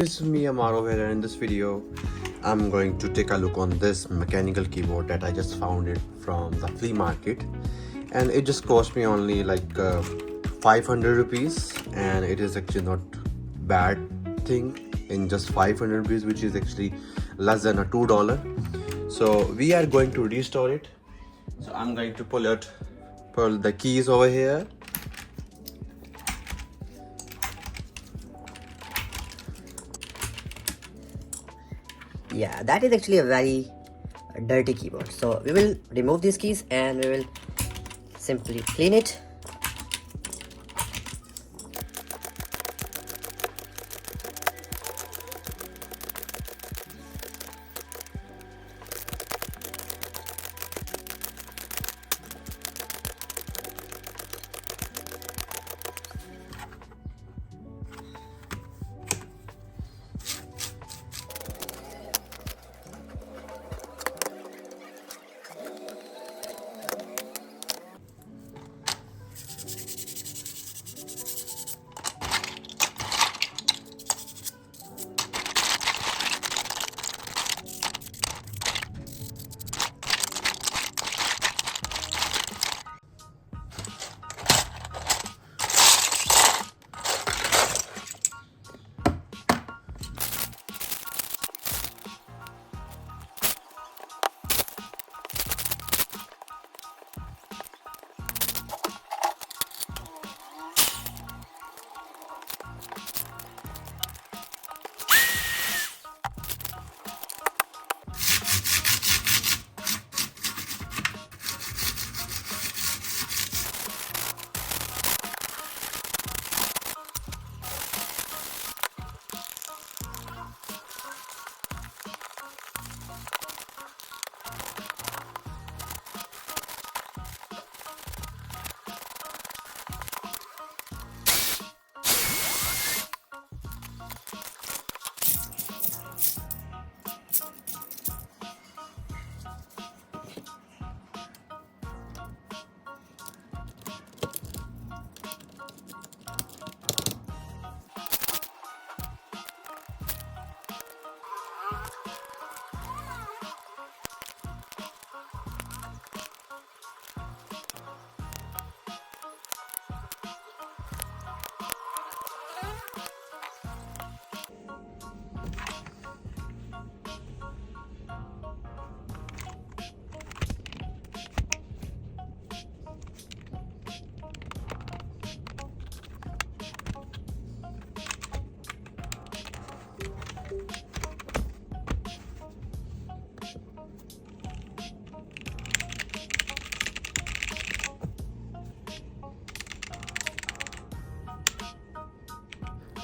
This is me Amaro here, and in this video I'm going to take a look on this mechanical keyboard that I just found it from the flea market, and it just cost me only like 500 rupees, and it is actually not bad thing in just 500 rupees, which is actually less than a $2. So we are going to restore it. So I'm going to pull the keys over here. Yeah, that is actually a very dirty keyboard. So we will remove these keys and we will simply clean it.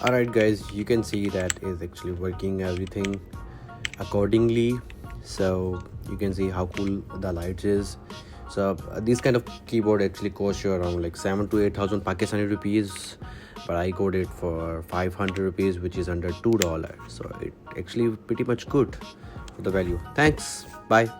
Alright guys, you can see that is actually working everything accordingly. So you can see how cool the lights is. So this kind of keyboard actually costs you around like 7 to 8,000 Pakistani rupees, but I got it for 500 rupees, which is under $2. So it actually pretty much good for the value. Thanks, bye.